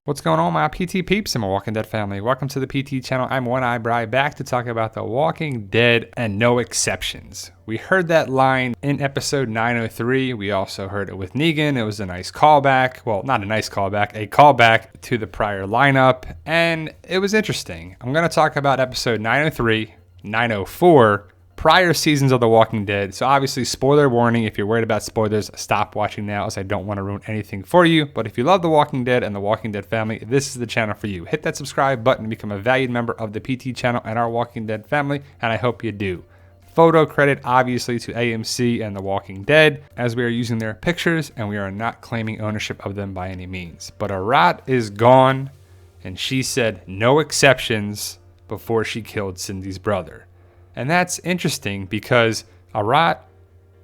What's going on, my PT peeps and my Walking Dead family? Welcome to the PT channel. I'm One Eye Bri, back to talk about The Walking Dead and no exceptions. We heard that line in episode 903. We also heard it with Negan. It was a nice callback. Well, not a nice callback, a callback to the prior lineup. And it was interesting. I'm going to talk about episode 903, 904, prior seasons of The Walking Dead. So obviously, spoiler warning. If you're worried about spoilers, stop watching now, as I don't want to ruin anything for you. But if you love The Walking Dead and The Walking Dead family, this is the channel for you. Hit that subscribe button to become a valued member of the PT channel and our Walking Dead family, and I hope you do. Photo credit, obviously, to AMC and The Walking Dead, as we are using their pictures, and we are not claiming ownership of them by any means. But Arat is gone, and she said no exceptions before she killed Cindy's brother. And that's interesting because Arat,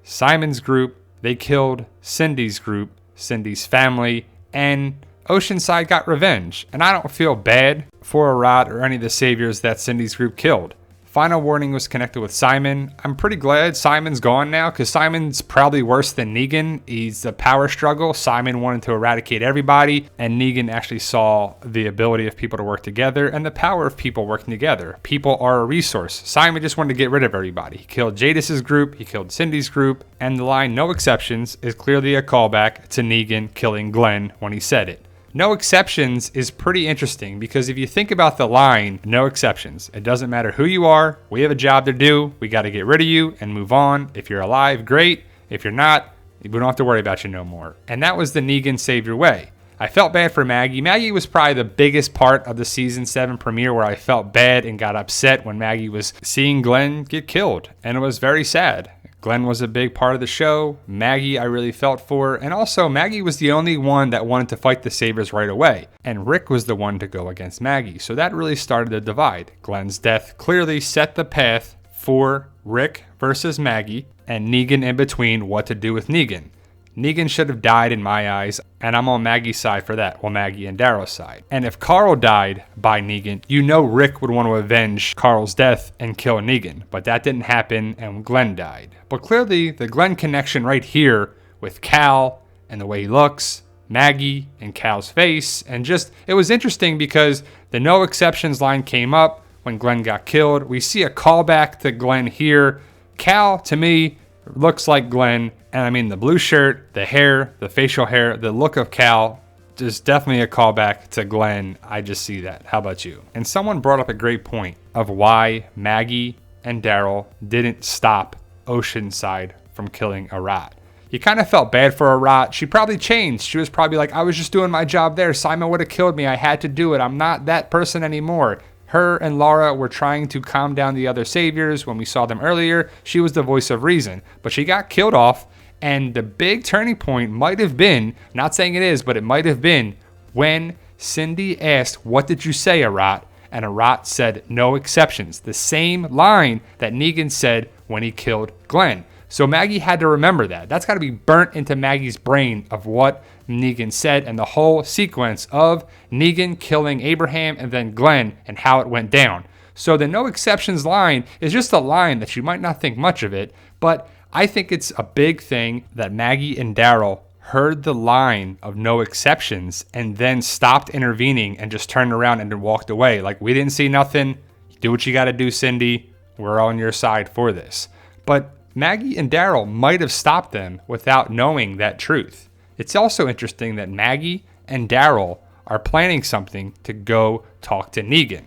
Simon's group, they killed Cindy's group, Cindy's family, and Oceanside got revenge. And I don't feel bad for Arat or any of the saviors that Cindy's group killed. Final warning was connected with Simon. I'm pretty glad Simon's gone now, because Simon's probably worse than Negan. He's the power struggle. Simon wanted to eradicate everybody, and Negan actually saw the ability of people to work together and the power of people working together. People are a resource. Simon just wanted to get rid of everybody. He killed Jadis's group, he killed Cindy's group, and the line "no exceptions" is clearly a callback to Negan killing Glenn when he said it. No exceptions is pretty interesting, because if you think about the line, no exceptions, it doesn't matter who you are, we have a job to do, we got to get rid of you and move on. If you're alive, great. If you're not, we don't have to worry about you no more. And that was the Negan savior way. I felt bad for Maggie. Maggie was probably the biggest part of the season 7 premiere where I felt bad and got upset when Maggie was seeing Glenn get killed. And it was very sad. Glenn was a big part of the show. Maggie, I really felt for. And also, Maggie was the only one that wanted to fight the Saviors right away. And Rick was the one to go against Maggie. So that really started the divide. Glenn's death clearly set the path for Rick versus Maggie, and Negan in between what to do with Negan. Negan should have died in my eyes, and I'm on Maggie's side for that. Well, Maggie and Daryl's side. And if Carl died by Negan, you know Rick would want to avenge Carl's death and kill Negan. But that didn't happen, and Glenn died. But clearly, the Glenn connection right here with Cal and the way he looks, Maggie and Cal's face, and just, it was interesting because the no exceptions line came up when Glenn got killed. We see a callback to Glenn here. Cal, to me, looks like Glenn. And I mean, the blue shirt, the hair, the facial hair, the look of Cal, just definitely a callback to Glenn. I just see that. How about you? And someone brought up a great point of why Maggie and Daryl didn't stop Oceanside from killing Arat. You kind of felt bad for Arat. She probably changed. She was probably like, I was just doing my job there. Simon would have killed me. I had to do it. I'm not that person anymore. Her and Laura were trying to calm down the other saviors. When we saw them earlier, she was the voice of reason. But she got killed off. And the big turning point might have been, not saying it is, but it might have been when Cindy asked, "What did you say, Arat?" And Arat said, "No exceptions." The same line that Negan said when he killed Glenn. So Maggie had to remember that. That's got to be burnt into Maggie's brain of what Negan said and the whole sequence of Negan killing Abraham and then Glenn and how it went down. So the no exceptions line is just a line that you might not think much of it, but I think it's a big thing that Maggie and Daryl heard the line of no exceptions and then stopped intervening and just turned around and then walked away. Like, we didn't see nothing. Do what you got to do, Cindy. We're on your side for this. But Maggie and Daryl might have stopped them without knowing that truth. It's also interesting that Maggie and Daryl are planning something to go talk to Negan.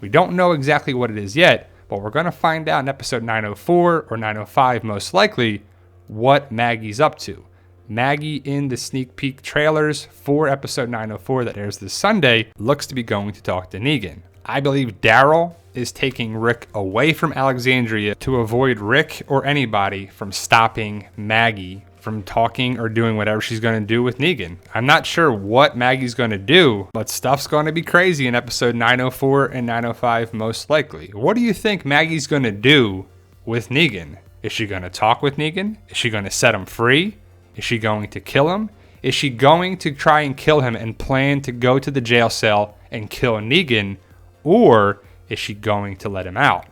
We don't know exactly what it is yet, but we're going to find out in episode 904 or 905 most likely what Maggie's up to. Maggie, in the sneak peek trailers for episode 904 that airs this Sunday, looks to be going to talk to Negan. I believe Daryl is taking Rick away from Alexandria to avoid Rick or anybody from stopping Maggie from talking or doing whatever she's going to do with Negan. I'm not sure what Maggie's going to do, but stuff's going to be crazy in episode 904 and 905 most likely. What do you think Maggie's going to do with Negan? Is she going to talk with Negan? Is she going to set him free? Is she going to kill him? Is she going to try and kill him and plan to go to the jail cell and kill Negan? Or is she going to let him out?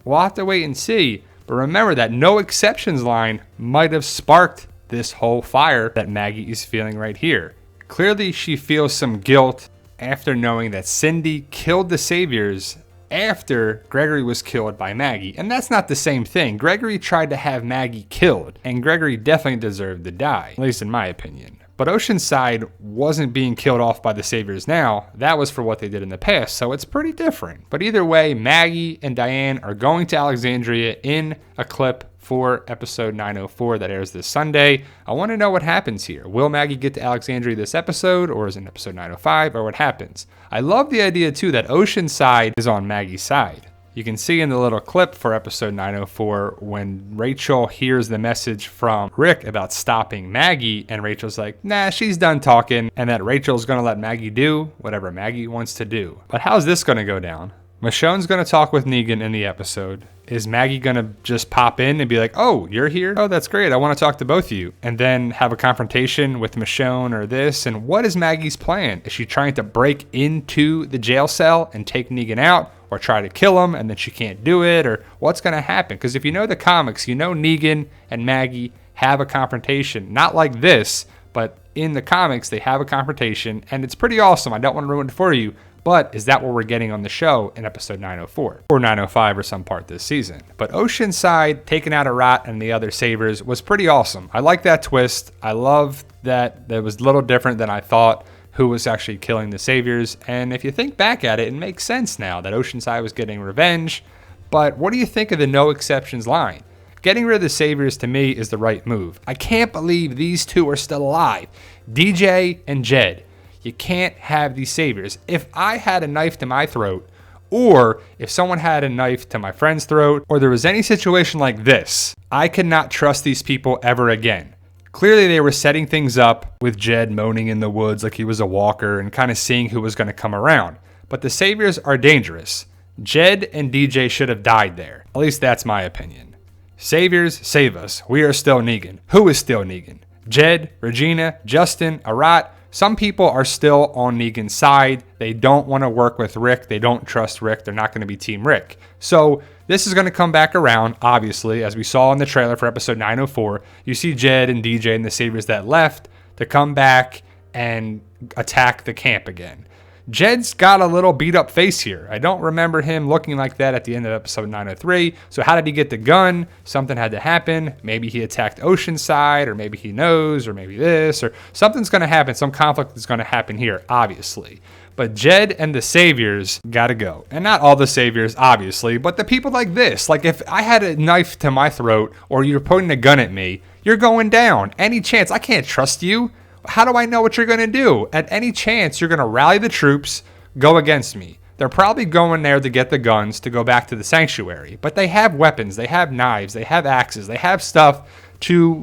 We'll have to wait and see. But remember, that no exceptions line might have sparked this whole fire that Maggie is feeling right here. Clearly, she feels some guilt after knowing that Cindy killed the Saviors after Gregory was killed by Maggie. And that's not the same thing. Gregory tried to have Maggie killed, and Gregory definitely deserved to die, at least in my opinion. But Oceanside wasn't being killed off by the Saviors now. That was for what they did in the past, so it's pretty different. But either way, Maggie and Diane are going to Alexandria in a clip for episode 904 that airs this Sunday. I want to know what happens here. Will Maggie get to Alexandria this episode, or is it episode 905, or what happens? I love the idea too that Oceanside is on Maggie's side. You can see in the little clip for episode 904 when Rachel hears the message from Rick about stopping Maggie, and Rachel's like, nah, she's done talking, and that Rachel's gonna let Maggie do whatever Maggie wants to do. But how's this gonna go down? Michonne's gonna talk with Negan in the episode. Is Maggie gonna just pop in and be like, oh, you're here? Oh, that's great. I want to talk to both of you. And then have a confrontation with Michonne or this. And what is Maggie's plan? Is she trying to break into the jail cell and take Negan out, or try to kill him and then she can't do it? Or what's going to happen? Because if you know the comics, you know Negan and Maggie have a confrontation. Not like this, but in the comics, they have a confrontation. And it's pretty awesome. I don't want to ruin it for you. But is that what we're getting on the show in episode 904 or 905 or some part this season? But Oceanside taking out a rat and the other Saviors was pretty awesome. I like that twist. I love that it was a little different than I thought who was actually killing the Saviors. And if you think back at it, it makes sense now that Oceanside was getting revenge. But what do you think of the no exceptions line? Getting rid of the Saviors to me is the right move. I can't believe these two are still alive. DJ and Jed. You can't have these Saviors. If I had a knife to my throat, or if someone had a knife to my friend's throat, or there was any situation like this, I could not trust these people ever again. Clearly they were setting things up with Jed moaning in the woods like he was a walker and kind of seeing who was going to come around. But the Saviors are dangerous. Jed and DJ should have died there. At least that's my opinion. Saviors, save us. We are still Negan. Who is still Negan? Jed, Regina, Justin, Arat. Some people are still on Negan's side. They don't want to work with Rick. They don't trust Rick. They're not going to be Team Rick. So this is going to come back around, obviously, as we saw in the trailer for episode 904. You see Jed and DJ and the Saviors that left to come back and attack the camp again. Jed's got a little beat up face here. I don't remember him looking like that at the end of episode 903. So how did he get the gun? Something had to happen. Maybe he attacked Oceanside, or maybe he knows, or maybe this, or something's going to happen. Some conflict is going to happen here, obviously. But Jed and the Saviors gotta go. And not all the Saviors, obviously, but the people like this. Like if I had a knife to my throat, or you're pointing a gun at me, you're going down. Any chance. I can't trust you. How do I know what you're going to do? At any chance, you're going to rally the troops, go against me. They're probably going there to get the guns to go back to the sanctuary. But they have weapons, they have knives, they have axes, they have stuff to,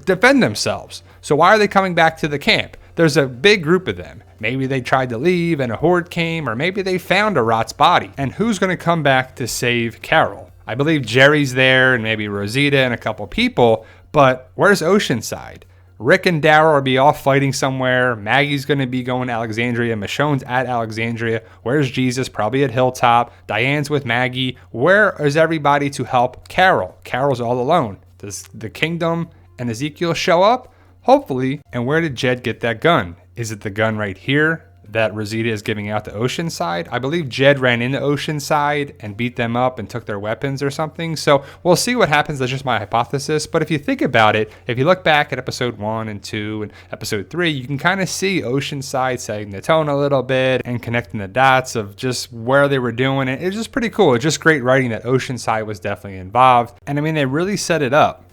defend themselves. So why are they coming back to the camp? There's a big group of them. Maybe they tried to leave and a horde came, or maybe they found Arat's body. And who's going to come back to save Carol? I believe Jerry's there and maybe Rosita and a couple people, but where's Oceanside? Rick and Daryl will be off fighting somewhere. Maggie's going to be going to Alexandria. Michonne's at Alexandria. Where's Jesus? Probably at Hilltop. Diane's with Maggie. Where is everybody to help Carol? Carol's all alone. Does the Kingdom and Ezekiel show up? Hopefully. And where did Jed get that gun? Is it the gun right here that Rosita is giving out to Oceanside? I believe Jed ran into Oceanside and beat them up and took their weapons or something. So we'll see what happens. That's just my hypothesis. But if you think about it, if you look back at episode 1 and 2 and episode 3, you can kind of see Oceanside setting the tone a little bit and connecting the dots of just where they were doing it. It's just pretty cool. It's just great writing that Oceanside was definitely involved. And I mean, they really set it up.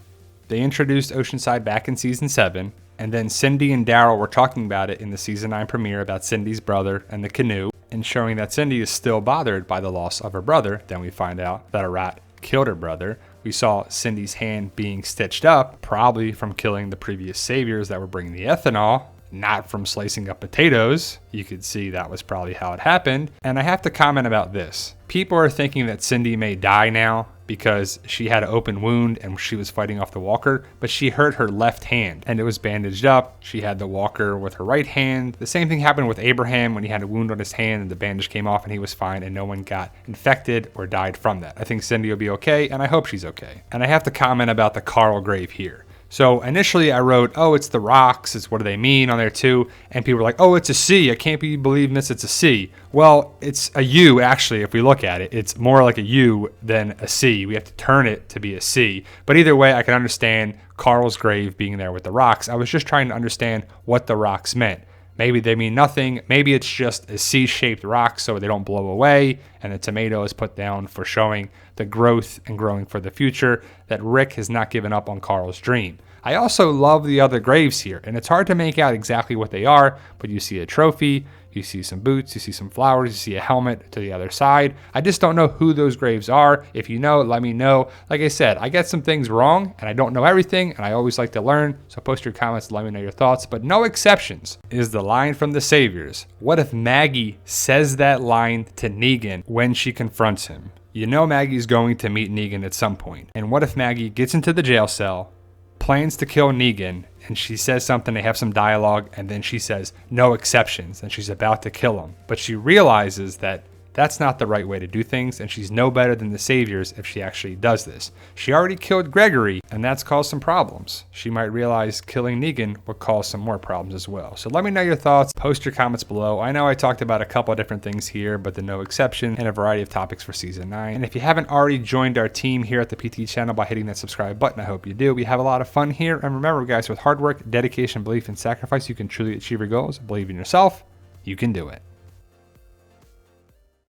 They introduced Oceanside back in season 7. And then Cindy and Daryl were talking about it in the season 9 premiere about Cindy's brother and the canoe, and showing that Cindy is still bothered by the loss of her brother. Then we find out that a rat killed her brother. We saw Cindy's hand being stitched up, probably from killing the previous Saviors that were bringing the ethanol, not from slicing up potatoes. You could see that was probably how it happened. And I have to comment about this. People are thinking that Cindy may die now because she had an open wound and she was fighting off the walker, but she hurt her left hand and it was bandaged up. She had the walker with her right hand. The same thing happened with Abraham when he had a wound on his hand and the bandage came off and he was fine and no one got infected or died from that. I think Cindy will be okay and I hope she's okay. And I have to comment about the Carl grave here. So initially I wrote, oh, it's the rocks. It's what do they mean on there too? And people were like, oh, it's a C. I can't be believing this. It's a C. Well, it's a U actually. If we look at it, it's more like a U than a C. We have to turn it to be a C. But either way, I can understand Carl's grave being there with the rocks. I was just trying to understand what the rocks meant. Maybe they mean nothing. Maybe it's just a C-shaped rock so they don't blow away, and the tomato is put down for showing the growth and growing for the future, that Rick has not given up on Carl's dream. I also love the other graves here, and it's hard to make out exactly what they are, but you see a trophy, you see some boots, you see some flowers, you see a helmet to the other side. I just don't know who those graves are. If you know, let me know. Like I said, I get some things wrong, and I don't know everything, and I always like to learn, so post your comments and let me know your thoughts, but no exceptions is the line from the Saviors. What if Maggie says that line to Negan when she confronts him? You know Maggie's going to meet Negan at some point. And what if Maggie gets into the jail cell, plans to kill Negan, and she says something, they have some dialogue, and then she says, no exceptions, and she's about to kill him. But she realizes that that's not the right way to do things, and she's no better than the Saviors if she actually does this. She already killed Gregory, and that's caused some problems. She might realize killing Negan would cause some more problems as well. So let me know your thoughts. Post your comments below. I know I talked about a couple of different things here, but the no exception and a variety of topics for Season 9. And if you haven't already joined our team here at the PT channel by hitting that subscribe button, I hope you do. We have a lot of fun here. And remember, guys, with hard work, dedication, belief, and sacrifice, you can truly achieve your goals. Believe in yourself. You can do it.